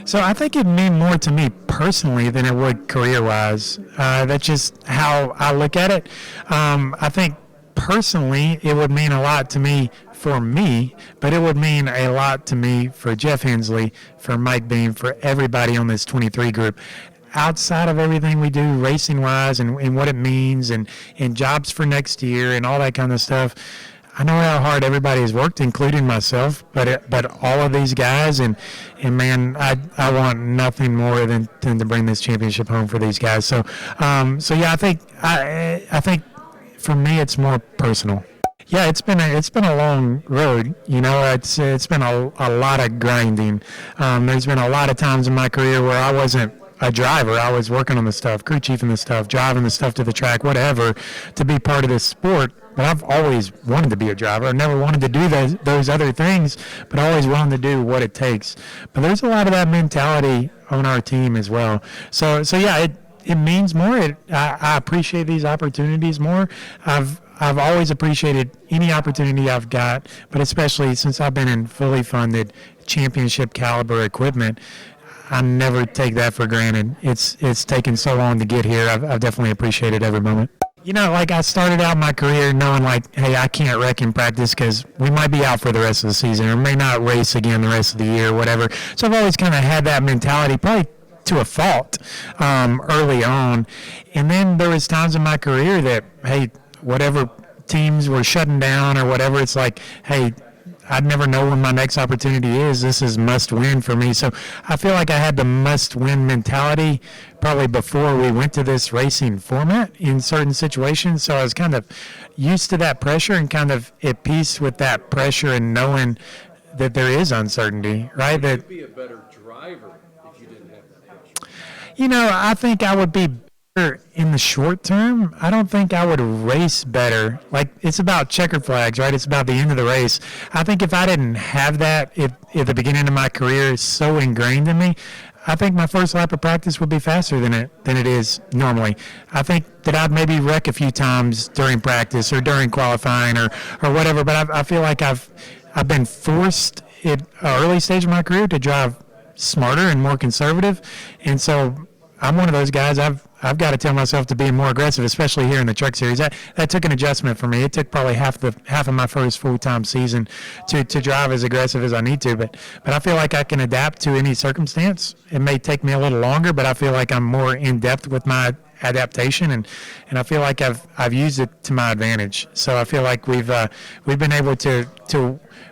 So I think it mean more to me personally than it would career-wise. That's just how I look at it. I think personally it would mean a lot to me for me, but it would mean a lot to me for Jeff Hensley, for Mike Beam, for everybody on this 23 group. Outside of everything we do racing-wise and what it means and jobs for next year and all that kind of stuff, I know how hard everybody has worked, including myself, but all of these guys, and man, I want nothing more than to bring this championship home for these guys. So yeah, I think for me it's more personal. Yeah, it's been a long road. You know, it's been a lot of grinding. There's been a lot of times in my career where I wasn't a driver. I was working on the stuff, crew chiefing the stuff, driving the stuff to the track, whatever, to be part of this sport. But I've always wanted to be a driver. I never wanted to do those other things, but I always wanted to do what it takes. But there's a lot of that mentality on our team as well. So yeah, it means more. I appreciate these opportunities more. I've always appreciated any opportunity I've got, but especially since I've been in fully funded championship caliber equipment, I never take that for granted. It's taken so long to get here. I've definitely appreciated every moment. You know, like I started out my career knowing like, hey, I can't wreck in practice because we might be out for the rest of the season or may not race again the rest of the year or whatever. So I've always kind of had that mentality, probably to a fault, early on. And then there was times in my career that, hey, whatever teams were shutting down or whatever, it's like, hey, I'd never know when my next opportunity is. This is must win for me. So I feel like I had the must win mentality probably before we went to this racing format in certain situations. So I was kind of used to that pressure and kind of at peace with that pressure and knowing that there is uncertainty, right? That you'd be a better driver if you didn't have that pressure. You know, I think I would be better in the short term. I don't think I would race better. Like, it's about checkered flags, right? It's about the end of the race. I think if I didn't have that at the beginning of my career so ingrained in me, I think my first lap of practice would be faster than it is normally. I think that I'd maybe wreck a few times during practice or during qualifying or whatever, but I feel like I've been forced at an early stage of my career to drive smarter and more conservative, and so I'm one of those guys. I've got to tell myself to be more aggressive, especially here in the Truck Series. That took an adjustment for me. It took probably half of my first full-time season to drive as aggressive as I need to. But I feel like I can adapt to any circumstance. It may take me a little longer, but I feel like I'm more in depth with my adaptation, and I feel like I've used it to my advantage. So I feel like we've been able to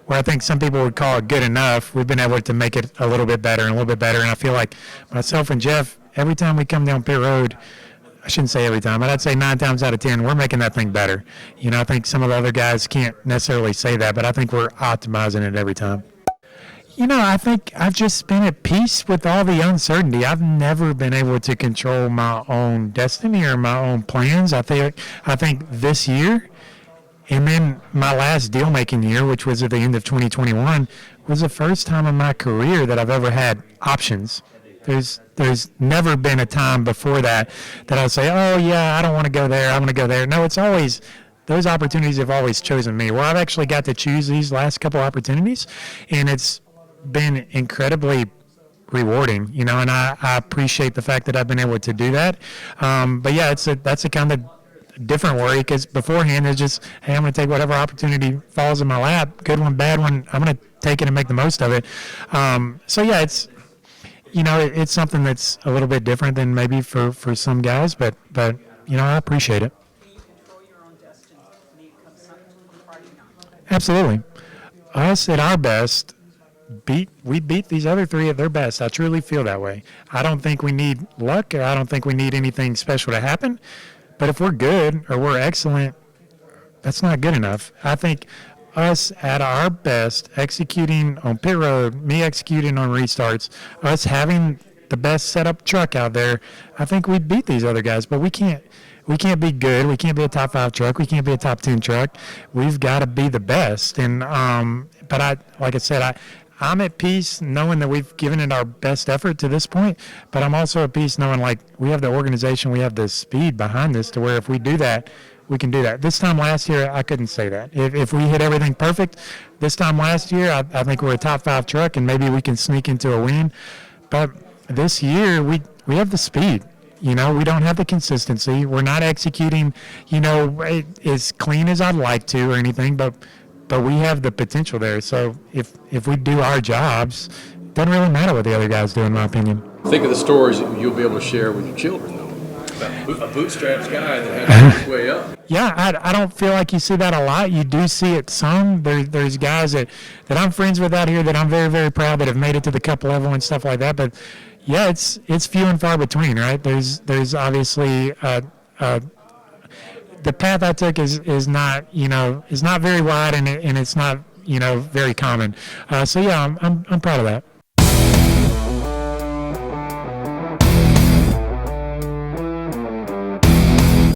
where I think some people would call it good enough. We've been able to make it a little bit better and a little bit better. And I feel like myself and Jeff, every time we come down pit road, I shouldn't say every time, but I'd say 9 times out of 10, we're making that thing better. You know, I think some of the other guys can't necessarily say that, but I think we're optimizing it every time. You know, I think I've just been at peace with all the uncertainty. I've never been able to control my own destiny or my own plans. I think this year, and then my last deal-making year, which was at the end of 2021, was the first time in my career that I've ever had options. There's never been a time before that I would say, oh, yeah, I don't want to go there, I want to go there. No, it's always, those opportunities have always chosen me. Well, I've actually got to choose these last couple opportunities, and it's been incredibly rewarding, you know, and I appreciate the fact that I've been able to do that. But yeah, that's a kind of different worry, because beforehand it's just, hey, I'm going to take whatever opportunity falls in my lap, good one, bad one, I'm going to take it and make the most of it. So yeah, it's, you know, it's something that's a little bit different than maybe for some guys, but you know, I appreciate it. Can you control your own destiny? Can you come something or not? Absolutely. Us at our best, we beat these other three at their best. I truly feel that way. I don't think we need luck, or I don't think we need anything special to happen. But if we're good or we're excellent, that's not good enough. I think us at our best, executing on pit road, me executing on restarts, us having the best setup truck out there, I think we beat these other guys. But we can't be good. We can't be a top 5 truck. We can't be a top 10 truck. We've got to be the best. And but like I said, I'm at peace knowing that we've given it our best effort to this point, but I'm also at peace knowing like we have the organization, we have the speed behind this to where if we do that, we can do that. This time last year, I couldn't say that. If we hit everything perfect, this time last year, I think we're a top 5 truck and maybe we can sneak into a win. But this year, we have the speed. You know, we don't have the consistency. We're not executing, as clean as I'd like to or anything, but we have the potential there. So if we do our jobs, it doesn't really matter what the other guys do, in my opinion. Think of the stories that you'll be able to share with your children, though. About a bootstraps guy that had to work his way up. Yeah, I don't feel like you see that a lot. You do see it some. There's guys that I'm friends with out here that I'm very, very proud that have made it to the cup level and stuff like that. But yeah, it's few and far between, right? There's obviously the path I took is not is not very wide and it's not very common. So yeah, I'm proud of that.